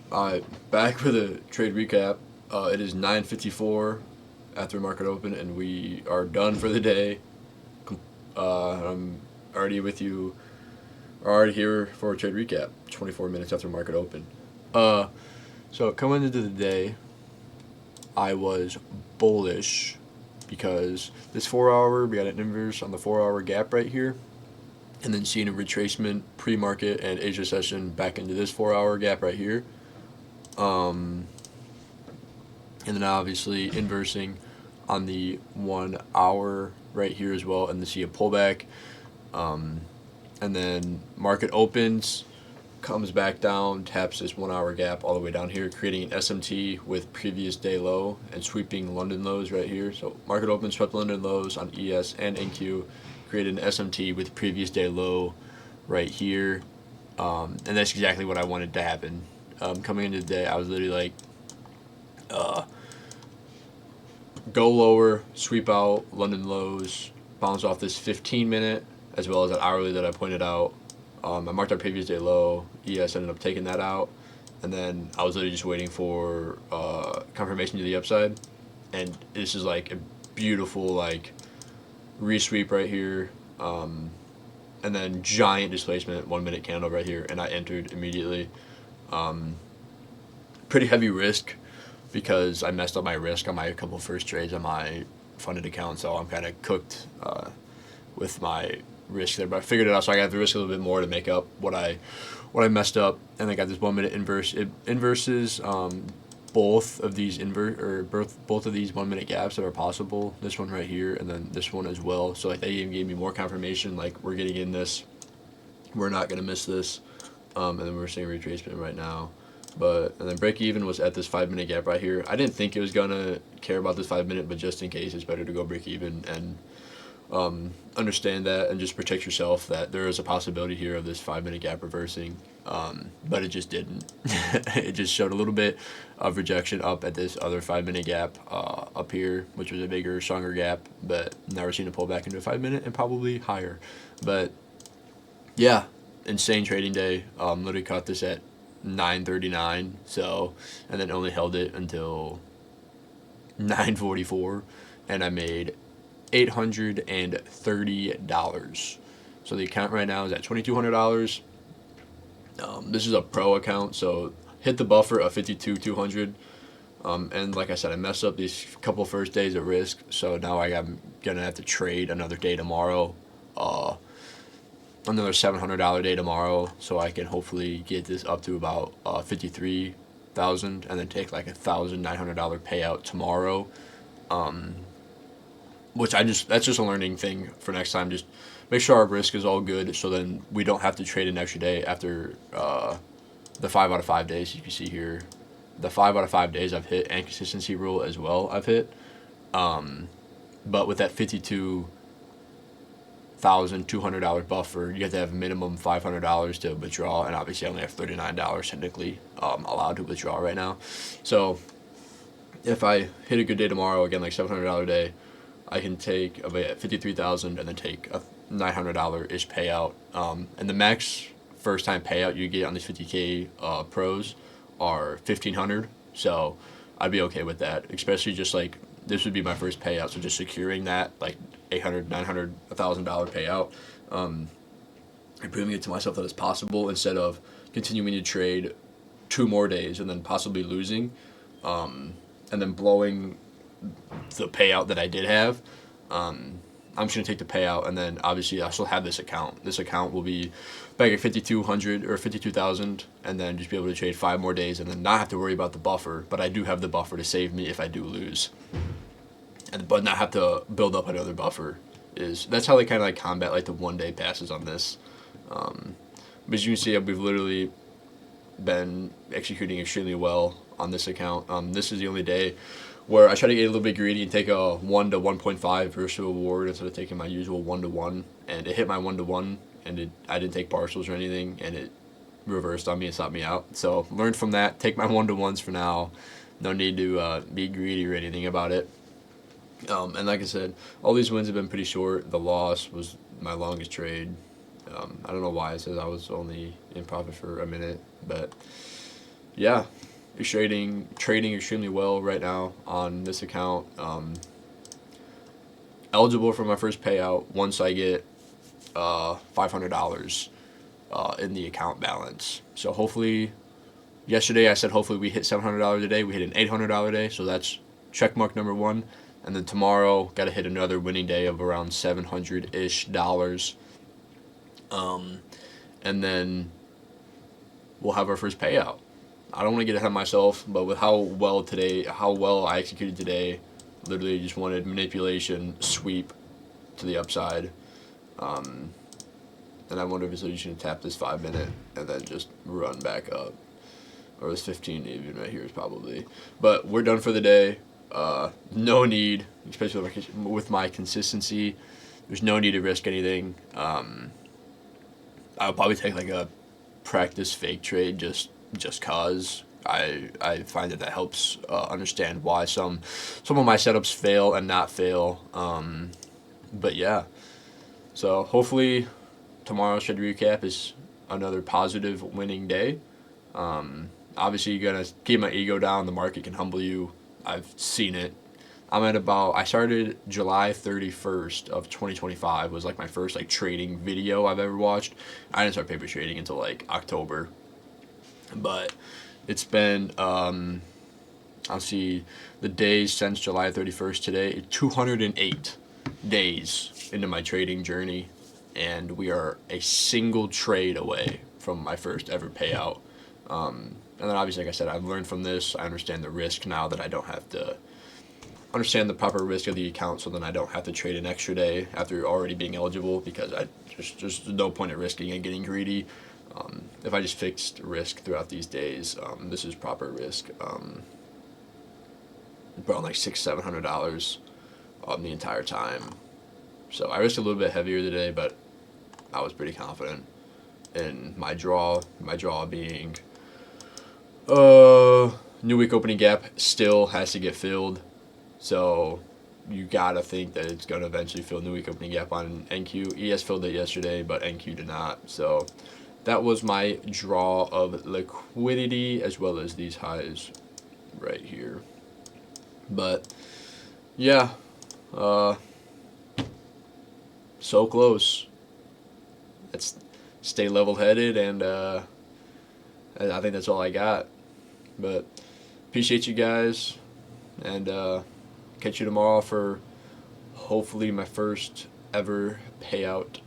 Back with a trade recap. It is 9:54 after market open, and we are done for the day. I'm already with you. Already here for a trade recap. 24 minutes after market open. Uh, so coming into the day, I was bullish because this 4 hour we got an inverse on the 4 hour gap right here, and then seeing a retracement pre-market and Asia session back into this 4 hour gap right here. Um, and then obviously inversing on the 1 hour right here as well, and then see a pullback. Um, and then market opens, comes back down, taps this 1 hour gap all the way down here, creating an SMT with previous day low and sweeping London lows right here. So market opens, swept London lows on ES and NQ, created an SMT with previous day low right here. And that's exactly what I wanted to happen. Coming into the day, I was literally like, go lower, sweep out London lows, bounce off this 15-minute as well as that hourly that I pointed out. I marked our previous day low. ES ended up taking that out, and then I was literally just waiting for confirmation to the upside. And this is like a beautiful like resweep right here, and then giant displacement 1 minute candle right here, and I entered immediately. Pretty heavy risk because I messed up my risk on my couple first trades on my funded account, so I'm kind of cooked with my risk there. But I figured it out, so I got the risk a little bit more to make up what I messed up, and I got this 1 minute inverse. It inverses both of these both of these 1 minute gaps that are possible. This one right here, and then this one as well. So like they even gave me more confirmation. Like we're getting in this, we're not gonna miss this, and then we're seeing retracement right now. And then break even was at this 5 minute gap right here. I didn't think it was gonna care about this 5 minute, but just in case, it's better to go break even and understand that and just protect yourself that there is a possibility here of this 5 minute gap reversing. But it just didn't. It just showed a little bit of rejection up at this other 5 minute gap up here, which was a bigger, stronger gap. But now we're seeing a pull back into a 5 minute and probably higher. But yeah, insane trading day. Literally caught this at 9:39. So, and then only held it until 9:44, and I made $830. So the account right now is at $2,200. This is a pro account, so hit the buffer of 52,200. And like I said, I messed up these couple first days of risk, so now I'm gonna have to trade another day tomorrow, another $700 day tomorrow, so I can hopefully get this up to about 53,000, and then take like $1,900 payout tomorrow. Which that's just a learning thing for next time. Just make sure our risk is all good, so then we don't have to trade an extra day after the 5 out of 5 days. You can see here, the 5 out of 5 days I've hit, and consistency rule as well I've hit. But with that $52,200 buffer, you have to have minimum $500 to withdraw, and obviously I only have $39 technically allowed to withdraw right now. So if I hit a good day tomorrow, again like $700 day, I can take a 53,000 and then take a $900 ish payout. And the max first time payout you get on these 50K pros are 1,500. So I'd be okay with that, especially just like this would be my first payout. So just securing that like 800, 900, $1,000 payout, and proving it to myself that it's possible instead of continuing to trade 2 more days and then possibly losing, and then blowing the payout that I did have. I'm just gonna take the payout, and then obviously I still have this account. This account will be back at 5,200 or 52,000, and then just be able to trade 5 more days, and then not have to worry about the buffer. But I do have the buffer to save me if I do lose, but not have to build up another buffer. That's how they kind of like combat like the 1 day passes on this. But as you can see, we've literally been executing extremely well on this account. This is the only day where I try to get a little bit greedy and take a 1 to 1.5 versus reward instead of taking my usual 1 to 1. And it hit my 1 to 1, and I didn't take partials or anything, and it reversed on me and stopped me out. So learned from that. Take my 1 to 1s for now. No need to be greedy or anything about it. And like I said, all these wins have been pretty short. The loss was my longest trade. I don't know why it says I was only in profit for a minute, but yeah, is trading extremely well right now on this account. Eligible for my first payout once I get $500 in the account balance. So hopefully, yesterday I said hopefully we hit $700 a day. We hit an $800 day, so that's check mark number one. And then tomorrow, got to hit another winning day of around $700-ish. And then we'll have our first payout. I don't want to get ahead of myself, but with how well I executed today, literally just wanted manipulation, sweep to the upside. And I wonder if it's just going to tap this 5 minute and then just run back up. Or this 15 even right here is probably. But we're done for the day. No need, especially with my consistency, there's no need to risk anything. I would probably take like a practice fake trade just cause. I find that helps understand why some of my setups fail and not fail. But yeah, so hopefully tomorrow's trade recap is another positive winning day. Obviously, you gotta keep my ego down. The market can humble you. I've seen it. I started July 31st of 2025 was like my first like trading video I've ever watched. I didn't start paper trading until like October. But it's been, I'll see the days since July 31st today, 208 days into my trading journey. And we are a single trade away from my first ever payout. And then obviously, like I said, I've learned from this. I understand the risk now that I don't have to understand the proper risk of the account, so then I don't have to trade an extra day after already being eligible, because I just no point in risking and getting greedy. If I just fixed risk throughout these days, this is proper risk. Brought like $600-700 the entire time. So I risked a little bit heavier today, but I was pretty confident in my draw. My draw being new week opening gap still has to get filled. So you gotta think that it's gonna eventually fill new week opening gap on NQ. ES filled it yesterday, but NQ did not. So that was my draw of liquidity, as well as these highs right here. But yeah, so close. Let's stay level-headed, and I think that's all I got. But appreciate you guys, and catch you tomorrow for hopefully my first ever payout